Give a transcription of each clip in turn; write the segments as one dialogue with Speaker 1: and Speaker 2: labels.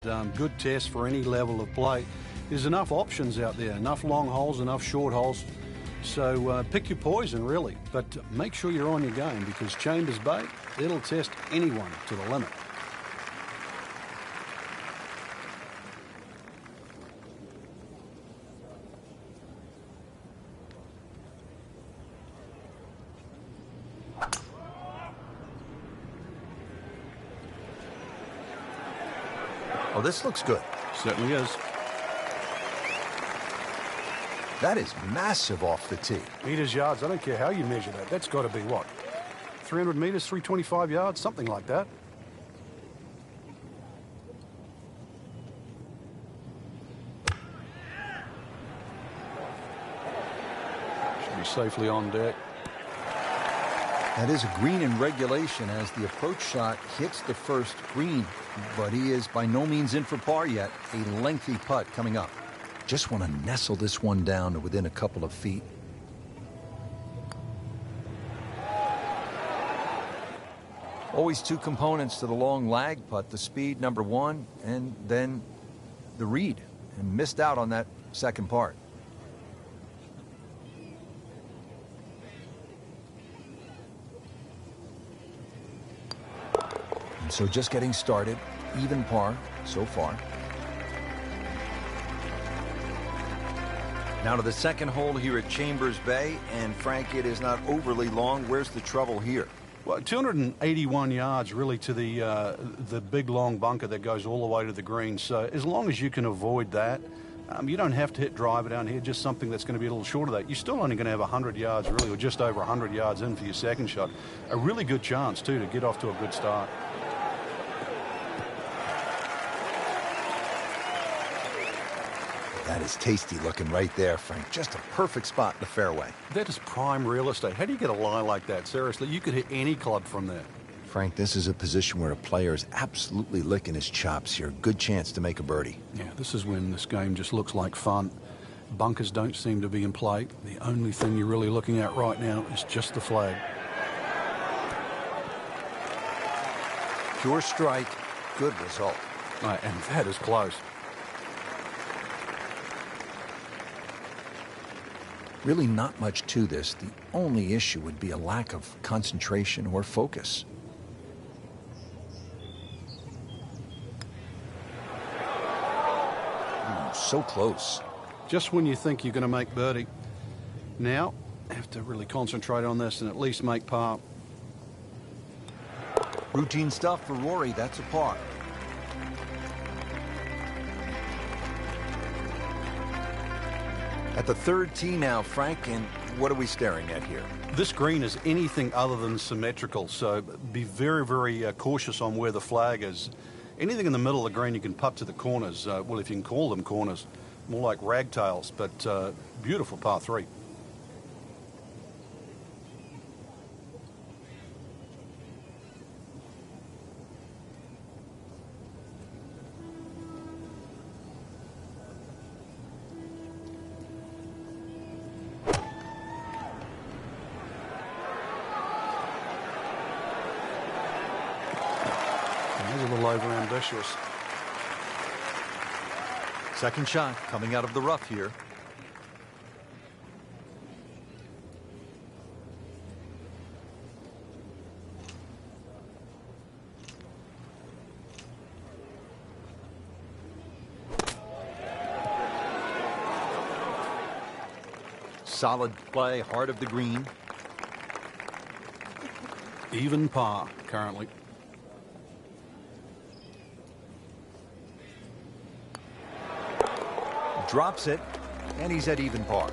Speaker 1: Good test for any level of play. There's enough options out there, enough long holes, enough short holes. So pick your poison, really. But make sure you're on your game, because Chambers Bay, it'll test anyone to the limit.
Speaker 2: Oh, this looks good.
Speaker 1: Certainly is.
Speaker 2: That is massive off the tee.
Speaker 1: Meters, yards, I don't care how you measure that. That's got to be what? 300 meters, 325 yards, something like that. Should be safely on deck.
Speaker 2: That is a green in regulation as the approach shot hits the first green, but he is by no means in for par yet. A lengthy putt coming up. Just want to nestle this one down to within a couple of feet. Always two components to the long lag putt, the speed, number one, and then the read. And missed out on that second part. And so just getting started, even par so far. Now to the second hole here at Chambers Bay, and Frank, it is not overly long. Where's the trouble here?
Speaker 1: Well, 281 yards really to the big long bunker that goes all the way to the green. So as long as you can avoid that, you don't have to hit driver down here, just something that's going to be a little short of that. You're still only going to have 100 yards really, or just over 100 yards in for your second shot. A really good chance too to get off to a good start.
Speaker 2: That is tasty looking right there, Frank. Just a perfect spot in the fairway.
Speaker 1: That is prime real estate. How do you get a lie like that? Seriously, you could hit any club from there.
Speaker 2: Frank, this is a position where a player is absolutely licking his chops here. Good chance to make a birdie.
Speaker 1: Yeah, this is when this game just looks like fun. Bunkers don't seem to be in play. The only thing you're really looking at right now is just the flag.
Speaker 2: Pure strike, good result.
Speaker 1: Right, and that is close.
Speaker 2: Really not much to this. The only issue would be a lack of concentration or focus. So close.
Speaker 1: Just when you think you're going to make birdie. Now, have to really concentrate on this and at least make par.
Speaker 2: Routine stuff for Rory. That's a par. At the third tee now, Frank, and what are we staring at here?
Speaker 1: This green is anything other than symmetrical, so be very, very cautious on where the flag is. Anything in the middle of the green you can putt to the corners. Well, if you can call them corners, more like ragtails, but beautiful par three. A little over-ambitious.
Speaker 2: Second shot coming out of the rough here. Solid play, heart of the green.
Speaker 1: Even par currently.
Speaker 2: Drops it, and he's at even par.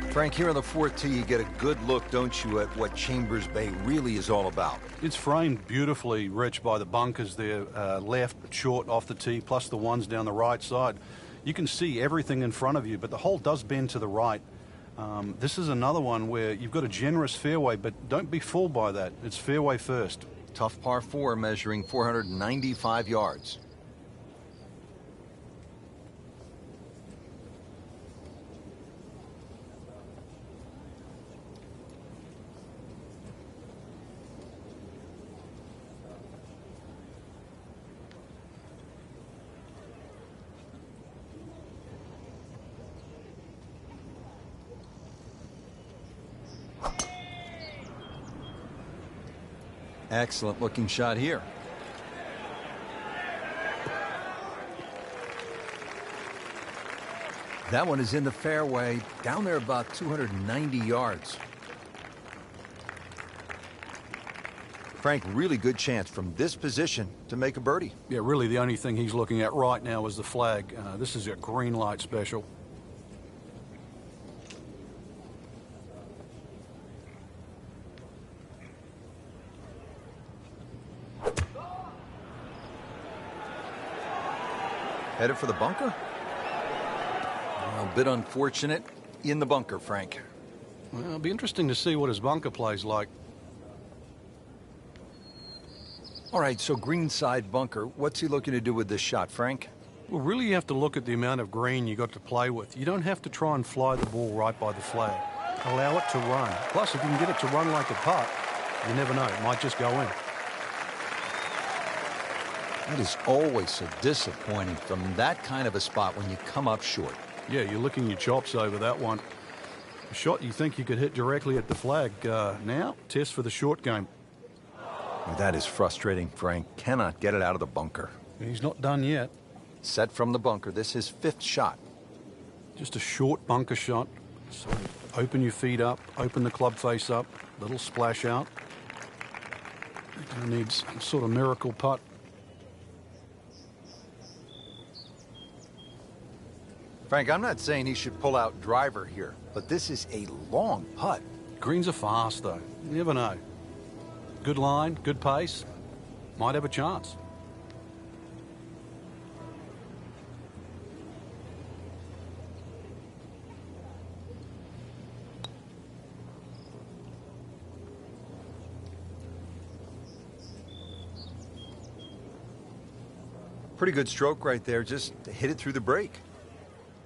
Speaker 2: Frank, here on the fourth tee, you get a good look, don't you, at what Chambers Bay really is all about.
Speaker 1: It's framed beautifully, Rich, by the bunkers there, left, short, off the tee, plus the ones down the right side. You can see everything in front of you, but the hole does bend to the right. This is another one where you've got a generous fairway, but don't be fooled by that. It's fairway first.
Speaker 2: Tough par four, measuring 495 yards. Excellent looking shot here. That one is in the fairway, down there about 290 yards. Frank, really good chance from this position to make a birdie.
Speaker 1: Yeah, really the only thing he's looking at right now is the flag. This is a green light special.
Speaker 2: Headed for the bunker? A bit unfortunate in the bunker, Frank.
Speaker 1: Well, it'll be interesting to see what his bunker plays like.
Speaker 2: All right, so greenside bunker. What's he looking to do with this shot, Frank?
Speaker 1: Well, really you have to look at the amount of green you got to play with. You don't have to try and fly the ball right by the flag. Allow it to run. Plus, if you can get it to run like a putt, you never know. It might just go in.
Speaker 2: That is always so disappointing from that kind of a spot when you come up short.
Speaker 1: Yeah, you're licking your chops over that one. A shot you think you could hit directly at the flag. Now, test for the short game.
Speaker 2: Well, that is frustrating, Frank. Cannot get it out of the bunker.
Speaker 1: He's not done yet.
Speaker 2: Set from the bunker. This is fifth shot.
Speaker 1: Just a short bunker shot. So open your feet up, open the club face up, little splash out. You're going to need some sort of miracle putt.
Speaker 2: Frank, I'm not saying he should pull out driver here, but this is a long putt.
Speaker 1: Greens are fast, though. You never know. Good line, good pace. Might have a chance.
Speaker 2: Pretty good stroke right there, just to hit it through the break.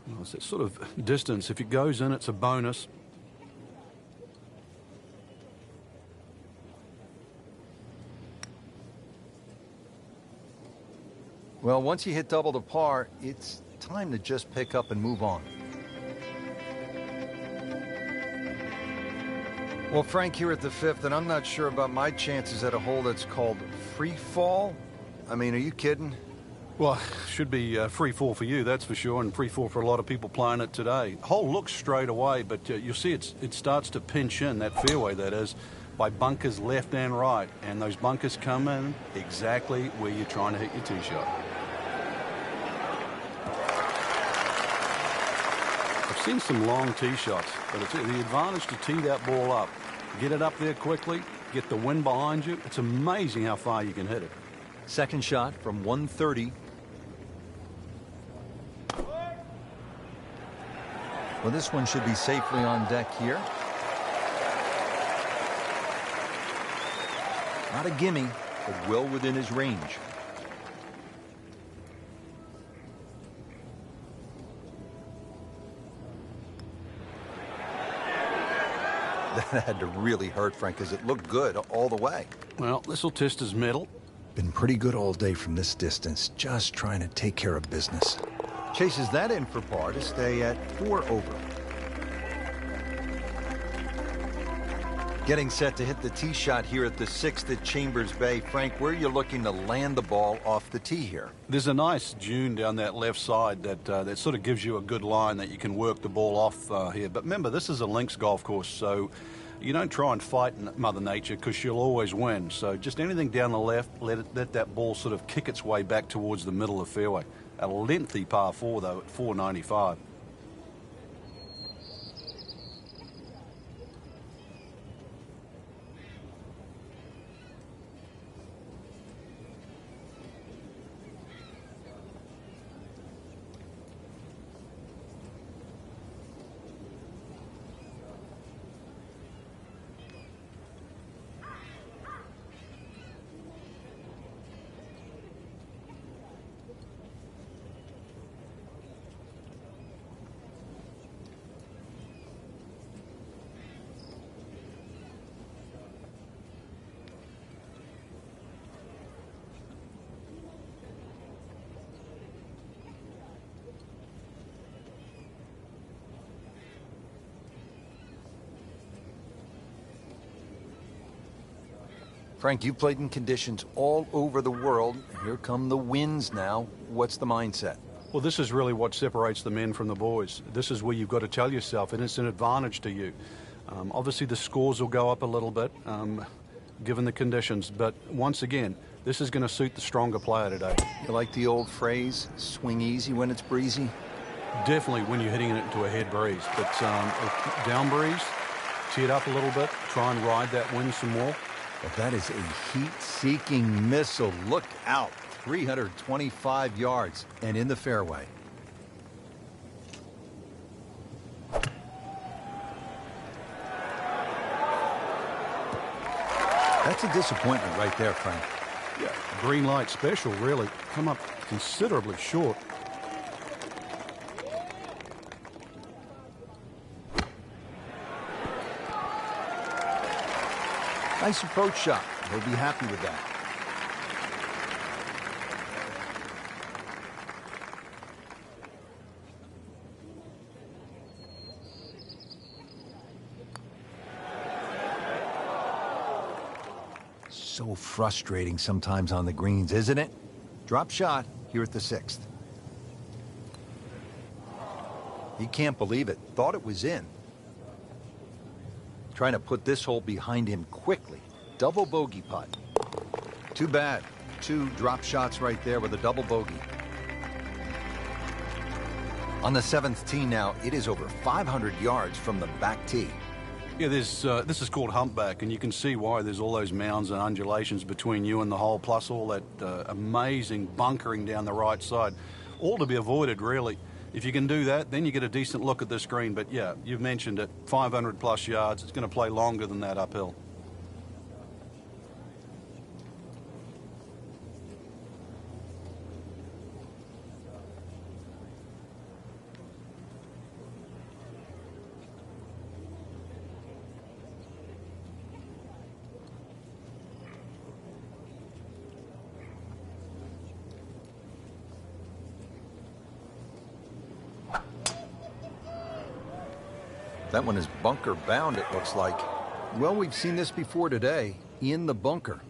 Speaker 1: Well, it's that sort of distance. If it goes in, it's a bonus.
Speaker 2: Well, once you hit double the par, it's time to just pick up and move on. Well, Frank, here at the fifth, and I'm not sure about my chances at a hole that's called free fall. I mean, are you kidding?
Speaker 1: Well, should be free fall for you, that's for sure, and free fall for a lot of people playing it today. Hole looks straight away, but you'll see it starts to pinch in, that fairway that is, by bunkers left and right. And those bunkers come in exactly where you're trying to hit your tee shot. I've seen some long tee shots, but it's the advantage to tee that ball up. Get it up there quickly, get the wind behind you. It's amazing how far you can hit it.
Speaker 2: Second shot from 130. Well, this one should be safely on deck here. Not a gimme, but well within his range. That had to really hurt, Frank, because it looked good all the way.
Speaker 1: Well, this will test his mettle.
Speaker 2: Been pretty good all day from this distance, just trying to take care of business. Chases that in for par to stay at 4 over. Getting set to hit the tee shot here at the 6th at Chambers Bay. Frank, where are you looking to land the ball off the tee here?
Speaker 1: There's a nice dune down that left side that sort of gives you a good line that you can work the ball off here. But remember, this is a links golf course, so you don't try and fight Mother Nature because she'll always win. So just anything down the left, let that ball sort of kick its way back towards the middle of the fairway. A lengthy par 4, though, at 495.
Speaker 2: Frank, you've played in conditions all over the world. Here come the winds now. What's the mindset?
Speaker 1: Well, this is really what separates the men from the boys. This is where you've got to tell yourself, and it's an advantage to you. Obviously, the scores will go up a little bit, given the conditions. But once again, this is going to suit the stronger player today.
Speaker 2: You like the old phrase, swing easy when it's breezy?
Speaker 1: Definitely when you're hitting it into a head breeze. But down breeze, tee it up a little bit, try and ride that wind some more.
Speaker 2: But that is a heat-seeking missile. Look out. 325 yards and in the fairway. That's a disappointment right there, Frank.
Speaker 1: Yeah, green light special, really. Come up considerably short.
Speaker 2: Nice approach shot. He'll be happy with that. So frustrating sometimes on the greens, isn't it? Drop shot here at the 6th. He can't believe it. Thought it was in. Trying to put this hole behind him quickly. Double bogey putt. Too bad. 2 drop shots right there with a double bogey. On the 7th tee now, it is over 500 yards from the back tee.
Speaker 1: Yeah, this is called humpback, and you can see why there's all those mounds and undulations between you and the hole, plus all that amazing bunkering down the right side. All to be avoided, really. If you can do that, then you get a decent look at this green. But yeah, you've mentioned it, 500 plus yards. It's going to play longer than that uphill.
Speaker 2: That one is bunker bound, it looks like. Well, we've seen this before today, in the bunker.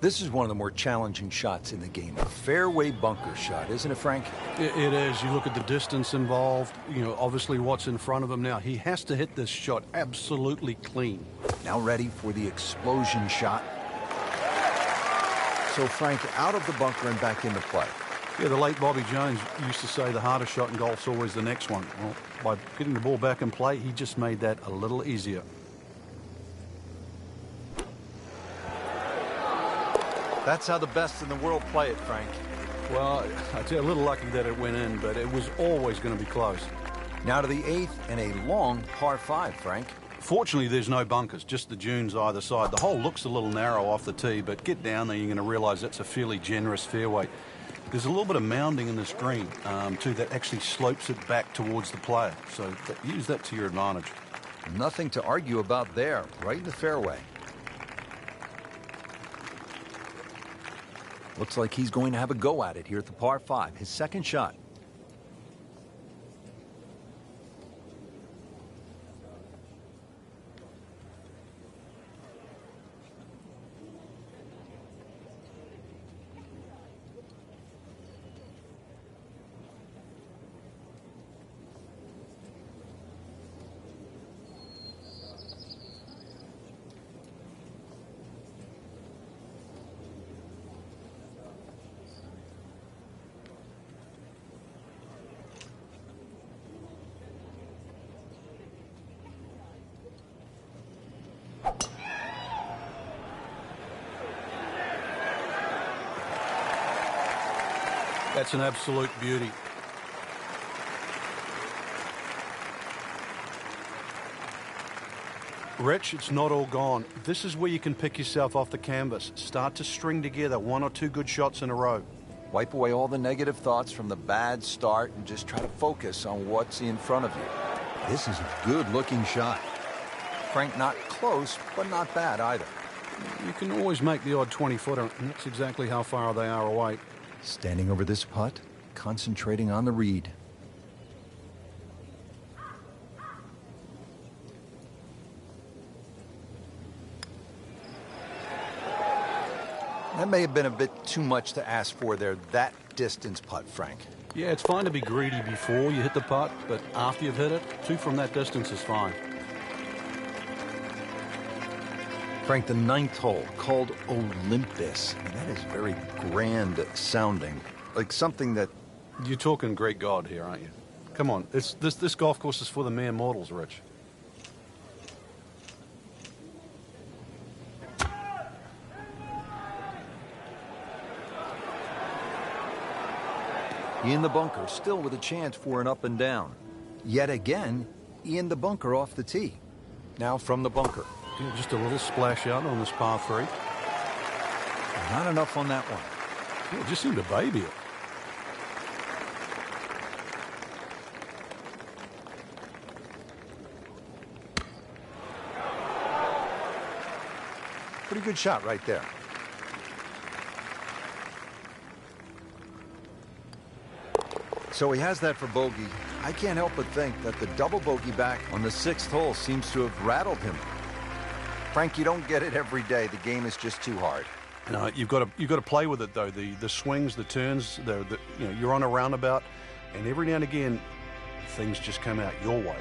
Speaker 2: This is one of the more challenging shots in the game. A fairway bunker shot, isn't it, Frank?
Speaker 1: It is. You look at the distance involved, you know, obviously what's in front of him now. He has to hit this shot absolutely clean.
Speaker 2: Now ready for the explosion shot. So, Frank, out of the bunker and back into play.
Speaker 1: Yeah, the late Bobby Jones used to say the hardest shot in golf's always the next one. Well, by getting the ball back in play, he just made that a little easier.
Speaker 2: That's how the best in the world play it, Frank.
Speaker 1: Well, I'd say a little lucky that it went in, but it was always going to be close.
Speaker 2: Now to the 8th and a long par 5, Frank.
Speaker 1: Fortunately, there's no bunkers, just the dunes either side. The hole looks a little narrow off the tee, but get down there, you're going to realize that's a fairly generous fairway. There's a little bit of mounding in this green, too, that actually slopes it back towards the player. So use that to your advantage.
Speaker 2: Nothing to argue about there, right in the fairway. Looks like he's going to have a go at it here at the par 5, his second shot.
Speaker 1: That's an absolute beauty. Rich, it's not all gone. This is where you can pick yourself off the canvas. Start to string together 1 or 2 good shots in a row.
Speaker 2: Wipe away all the negative thoughts from the bad start and just try to focus on what's in front of you. This is a good-looking shot. Frank, not close, but not bad either.
Speaker 1: You can always make the odd 20-footer, and that's exactly how far they are away.
Speaker 2: Standing over this putt, concentrating on the read. That may have been a bit too much to ask for there, that distance putt, Frank.
Speaker 1: Yeah, it's fine to be greedy before you hit the putt, but after you've hit it, 2 from that distance is fine.
Speaker 2: Frank, the 9th hole, called Olympus. I mean, that is very grand sounding, like something that...
Speaker 1: You're talking Greek God here, aren't you? Come on, this golf course is for the mere mortals, Rich.
Speaker 2: In the bunker, still with a chance for an up and down. Yet again, in the bunker off the tee. Now from the bunker.
Speaker 1: Yeah, just a little splash out on this par 3.
Speaker 2: Not enough on that one.
Speaker 1: Yeah, just seemed to baby it.
Speaker 2: Pretty good shot right there. So he has that for bogey. I can't help but think that the double bogey back on the 6th hole seems to have rattled him. Frank, you don't get it every day. The game is just too hard.
Speaker 1: No, you've got to play with it though. The swings, the turns, you know, you're on a roundabout, and every now and again, things just come out your way.